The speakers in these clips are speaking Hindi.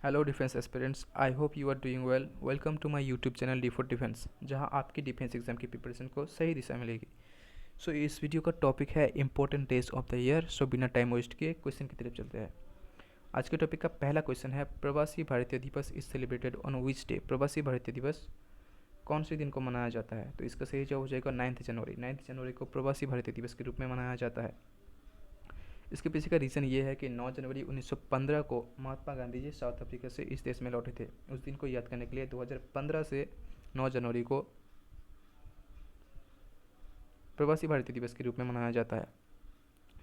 Hello defence aspirants, I hope you are doing well. Welcome to my YouTube channel D for defence, जहां आपकी डिफेंस एग्जाम की प्रिपरेशन को सही दिशा मिलेगी। सो इस वीडियो का टॉपिक है important days of the year. So बिना टाइम वेस्ट किए क्वेश्चन की तरफ चलते हैं। आज के टॉपिक का पहला क्वेश्चन है, प्रवासी भारतीय दिवस is celebrated on which day. प्रवासी भारतीय दिवस कौन से दिन को मनाया जाता है? तो इसका सही जवाब हो जाएगा 9 जनवरी। 9 जनवरी को प्रवासी भारतीय दिवस के रूप में मनाया जाता है। इसके पीछे का रीज़न ये है कि 9 जनवरी 1915 को महात्मा गांधी जी साउथ अफ्रीका से इस देश में लौटे थे। उस दिन को याद करने के लिए 2015 से 9 जनवरी को प्रवासी भारतीय दिवस के रूप में मनाया जाता है।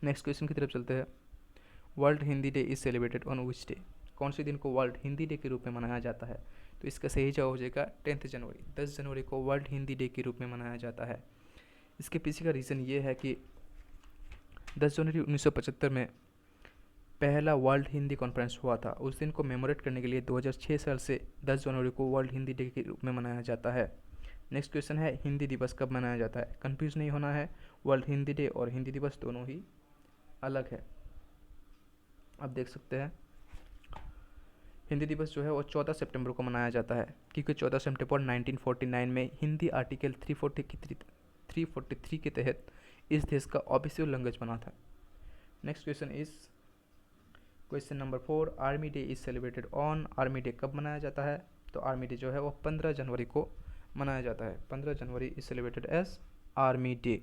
नेक्स्ट क्वेश्चन की तरफ चलते हैं। World Hindi day is celebrated on which day. कौन से दिन को वर्ल्ड हिंदी डे के रूप में मनाया जाता है? तो इसका सही जवाब हो जाएगा 10 जनवरी। 10 जनवरी को वर्ल्ड हिंदी डे के रूप में मनाया जाता है। इसके पीछे का रीज़न ये है कि 10 जनवरी 1975 में पहला वर्ल्ड हिंदी कॉन्फ्रेंस हुआ था। उस दिन को मेमोरेट करने के लिए 2006 साल से 10 जनवरी को वर्ल्ड हिंदी डे के रूप में मनाया जाता है। नेक्स्ट क्वेश्चन है, हिंदी दिवस कब मनाया जाता है? कंफ्यूज नहीं होना है, वर्ल्ड हिंदी डे और हिंदी दिवस दोनों ही अलग है। आप देख सकते हैं हिंदी दिवस जो है वो 14 सितंबर को मनाया जाता है, क्योंकि 14 सितंबर 1949 में हिंदी आर्टिकल 343 के तहत इस देश का ऑफिशियल लैंग्वेज बना था। Next question is question number 4, army day is celebrated on. Army day कब मनाया जाता है? तो आर्मी डे जो है वो 15 जनवरी को मनाया जाता है। 15 January is celebrated as army day.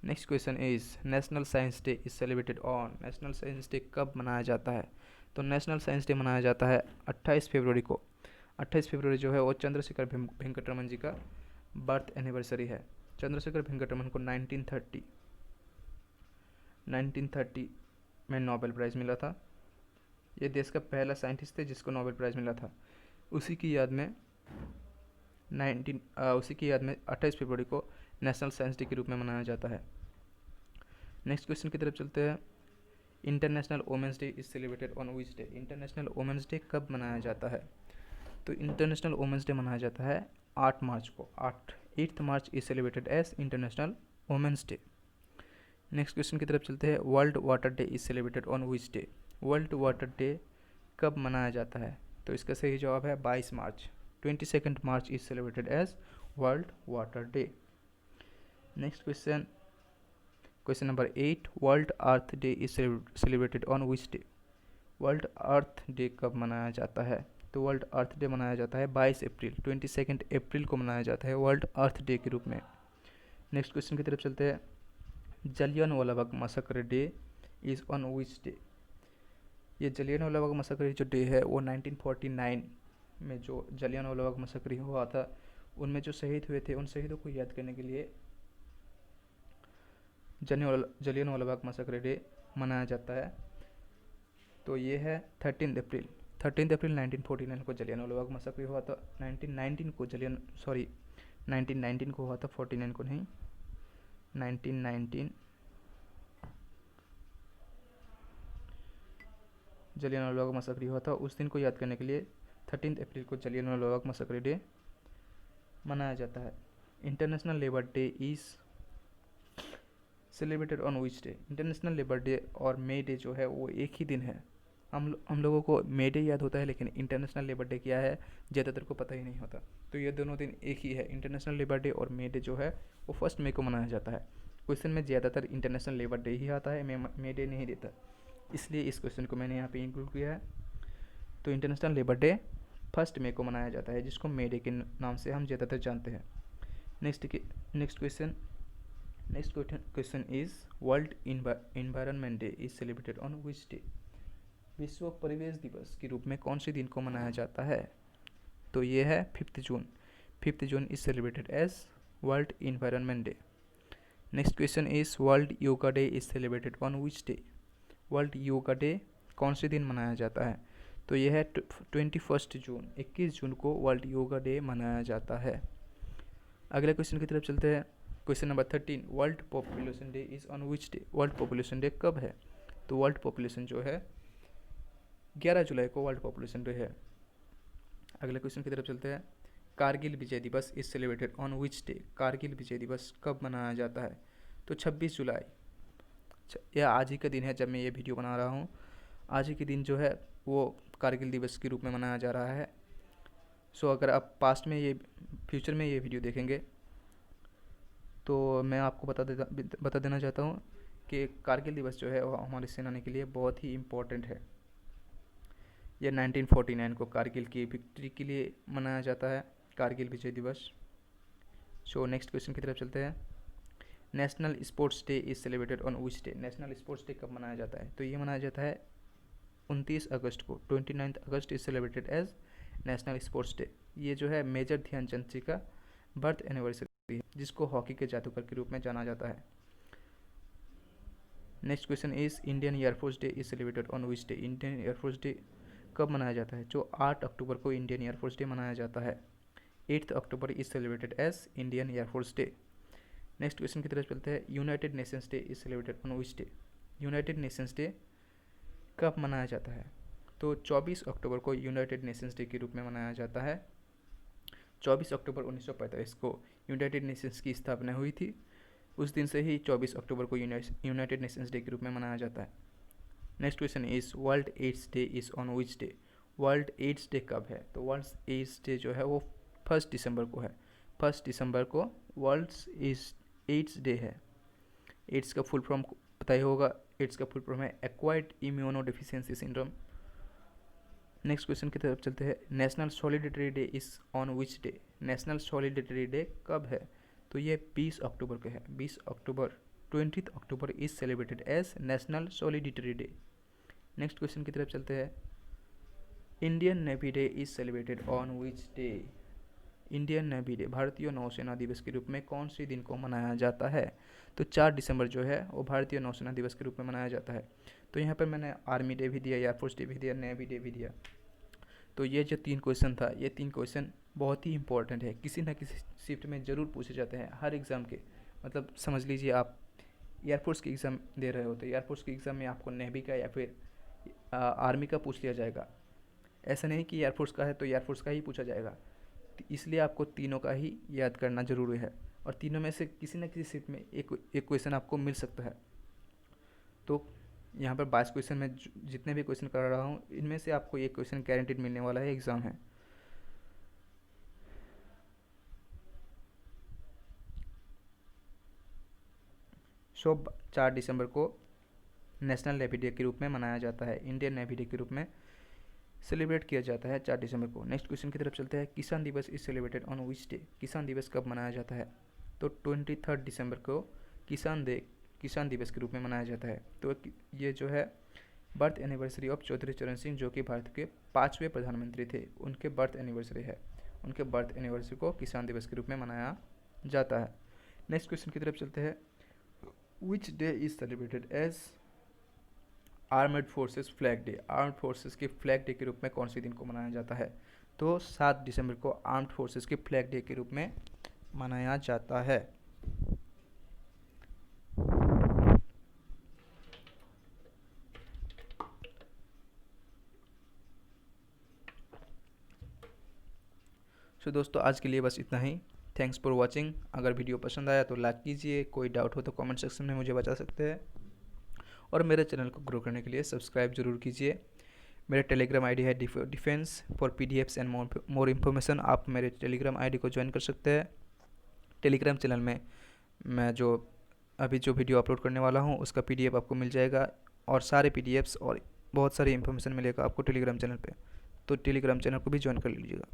Next question is national science day is celebrated on. National science day कब मनाया जाता है? तो नेशनल साइंस डे मनाया जाता है 28 फरवरी को। 28 फरवरी जो है वो चंद्रशेखर वेंकटरमन जी का बर्थ एनिवर्सरी है। चंद्रशेखर वेंकटरमन को 1930 में नोबेल प्राइज़ मिला था। ये देश का पहला साइंटिस्ट थे जिसको नोबेल प्राइज़ मिला था। उसी की याद में 28 फरवरी को नेशनल साइंस डे के रूप में मनाया जाता है। नेक्स्ट क्वेश्चन की तरफ चलते हैं। International Women's day is celebrated on which day. International Women's day कब मनाया जाता है? तो इंटरनेशनल वुमेंस डे मनाया जाता है 8 मार्च को। 8 March is celebrated as International Women's Day. Next question की तरफ चलते हैं। World Water Day is celebrated on which day. World Water Day कब मनाया जाता है? तो इसका सही जवाब है 22 मार्च। 22 March is celebrated as World Water Day. Next question, question number 8, World Earth Day is celebrated on which day. World Earth Day कब मनाया जाता है? तो वर्ल्ड अर्थ डे मनाया जाता है 22 अप्रैल। 22 अप्रैल को मनाया जाता है वर्ल्ड अर्थ डे के रूप में। नेक्स्ट क्वेश्चन की तरफ चलते हैं। Jallianwala Bagh massacre day is on which day. ये जलियांवाला बाग मसकर जो डे है वो 1949 में जो जलियांवाला बाग मसकर हुआ था, उनमें जो शहीद हुए थे उन शहीदों को याद करने के लिए जलियांवाला बाग मसकर डे मनाया जाता है। तो ये है 13 अप्रैल। 13 अप्रैल 1949 को जलियांवाला बाग मसकर हुआ था। 1919 को हुआ था, 49 को नहीं। 1919 जलियांवाला बाग मसकर हुआ था। उस दिन को याद करने के लिए 13 अप्रैल को जलियांवाला बाग मसकर डे मनाया जाता है। International labour day is celebrated on which day. International labour day और मे डे जो है वो एक ही दिन है। हम लोगों को मे डे याद होता है, लेकिन इंटरनेशनल लेबर डे क्या है ज़्यादातर को पता ही नहीं होता। तो ये दोनों दिन एक ही है। इंटरनेशनल लेबर डे और मे डे जो है वो 1 मई को मनाया जाता है। क्वेश्चन में ज़्यादातर इंटरनेशनल लेबर डे ही आता है, मे डे नहीं देता, इसलिए इस क्वेश्चन को मैंने यहाँ पे इंक्लूड किया है। तो इंटरनेशनल लेबर डे 1 मई को मनाया जाता है, जिसको मे डे के नाम से हम ज़्यादातर जानते हैं। Next question is world environment day is celebrated on which day. विश्व परिवेश दिवस के रूप में कौन से दिन को मनाया जाता है? तो ये है 5 जून। 5 June is celebrated as world environment day. Next question is world yoga day is celebrated on which day. World yoga day कौन से दिन मनाया जाता है? तो यह है 21 जून। 21 जून को वर्ल्ड योगा डे मनाया जाता है। अगले क्वेश्चन की तरफ चलते हैं। Question number 13, world population day is on which day. World population day कब है? तो वर्ल्ड पॉपुलेशन जो है 11 जुलाई को वर्ल्ड पॉपुलेशन डे है। अगले क्वेश्चन की तरफ चलते हैं। Kargil Vijay Diwas is celebrated on which day. Kargil Vijay Diwas कब मनाया जाता है? तो 26 जुलाई। यह आज ही का दिन है जब मैं ये वीडियो बना रहा हूँ। आज ही के दिन जो है वो कारगिल दिवस के रूप में मनाया जा रहा है। सो अगर आप पास्ट में ये फ्यूचर में ये वीडियो देखेंगे तो मैं आपको बता देना चाहता हूँ कि कारगिल दिवस जो है वो हमारे सेनानी के लिए बहुत ही इम्पोर्टेंट है। यह 1949 को कारगिल की विक्ट्री के लिए मनाया जाता है, कारगिल विजय दिवस। सो नेक्स्ट क्वेश्चन की तरफ चलते हैं। National sports day is celebrated on which day? National sports day कब मनाया जाता है? तो ये मनाया जाता है 29 अगस्त को। 29 August is celebrated as national sports day. ये जो है मेजर ध्यानचंद जी का बर्थ एनिवर्सरी है, जिसको हॉकी के जादूगर के रूप में जाना जाता है। Next question is Indian air force day is celebrated on which day? Indian air force day कब मनाया जाता है? जो 8 अक्टूबर को इंडियन एयरफोर्स डे मनाया जाता है। 8 October is celebrated as Indian air force day. Next question की तरफ चलते हैं। United Nations day is celebrated on which day? United Nations day कब मनाया जाता है? तो 24 अक्टूबर को यूनाइटेड नेशंस डे के रूप में मनाया जाता है। 24 अक्टूबर 1945 को यूनाइटेड नेशंस की स्थापना हुई थी। उस दिन से ही 24 अक्टूबर को यूनाइटेड नेशंस डे के रूप में मनाया जाता है। Next question is world AIDS day is on which day? World AIDS day कब है? तो वर्ल्ड एड्स डे जो है वो 1 दिसंबर को है। 1 दिसंबर को वर्ल्ड एड्स डे है। एड्स का फुल फॉर्म पता ही होगा। एड्स का फुल फॉर्म है acquired immunodeficiency syndrome. Next question की तरफ चलते हैं। National solidarity day is on which day? National solidarity day कब है? तो ये 20 अक्टूबर को है। 20 October 20 October is celebrated as national solidarity day. Next question की तरफ चलते हैं। Indian navy day is celebrated on which day? Indian navy day, भारतीय नौसेना दिवस के रूप में कौन से दिन को मनाया जाता है? तो 4 दिसंबर जो है वो भारतीय नौसेना दिवस के रूप में मनाया जाता है। तो यहाँ पर मैंने आर्मी डे भी दिया, एयरफोर्स डे भी दिया, नेवी डे भी दिया। तो ये जो 3 क्वेश्चन था, ये 3 क्वेश्चन बहुत ही इंपॉर्टेंट है, किसी न किसी शिफ्ट में ज़रूर पूछे जाते हैं हर एग्ज़ाम के। मतलब समझ लीजिए आप एयरफोर्स की एग्ज़ाम दे रहे हो तो एयरफोर्स की एग्ज़ाम में आपको नेवी का या फिर आर्मी का पूछ लिया जाएगा। ऐसा नहीं कि एयरफोर्स का है तो एयरफोर्स का ही पूछा जाएगा। इसलिए आपको तीनों का ही याद करना ज़रूरी है और तीनों में से किसी न किसी शिफ्ट में एक क्वेश्चन आपको मिल सकता है। तो यहाँ पर 22 क्वेश्चन में जितने भी क्वेश्चन कर रहा हूँ इनमें से आपको एक क्वेश्चन गारंटीड मिलने वाला है, एग्ज़ाम है। सो 4 दिसंबर को नेशनल नेवी डे के रूप में मनाया जाता है, इंडियन नेवी डे के रूप में सेलिब्रेट किया जाता है 4 दिसंबर को। नेक्स्ट क्वेश्चन की तरफ चलते हैं। किसान दिवस is celebrated on which day? किसान दिवस कब मनाया जाता है? तो 23 दिसंबर को किसान दिवस के रूप में मनाया जाता है। तो ये जो है बर्थ एनिवर्सरी ऑफ चौधरी चरण सिंह, जो कि भारत के 5वें प्रधानमंत्री थे, उनके बर्थ एनिवर्सरी है। उनके बर्थ एनिवर्सरी को किसान दिवस के रूप में मनाया जाता है। नेक्स्ट क्वेश्चन की तरफ चलते हैं। Which day is celebrated as armed forces flag day? Armed forces के फ्लैग डे के रूप में कौन से दिन को मनाया जाता है? तो 7 दिसंबर को आर्म्ड फोर्सेस के फ्लैग डे के रूप में मनाया जाता है। सो दोस्तों आज के लिए बस इतना ही। Thanks for watching. अगर वीडियो पसंद आया तो लाइक कीजिए, कोई डाउट हो तो कमेंट सेक्शन में मुझे बता सकते हैं और मेरे चैनल को ग्रो करने के लिए सब्सक्राइब जरूर कीजिए। मेरा टेलीग्राम आईडी है defence for PDFs and more information. आप मेरे टेलीग्राम आईडी को ज्वाइन कर सकते हैं। टेलीग्राम चैनल में मैं अभी जो वीडियो अपलोड करने वाला हूँ उसका पीडीएफ आपको मिल जाएगा और सारे पीडीएफ्स और बहुत सारी इन्फॉर्मेशन मिलेगा आपको टेलीग्राम चैनल पे। तो टेलीग्राम चैनल को भी ज्वाइन कर लीजिएगा।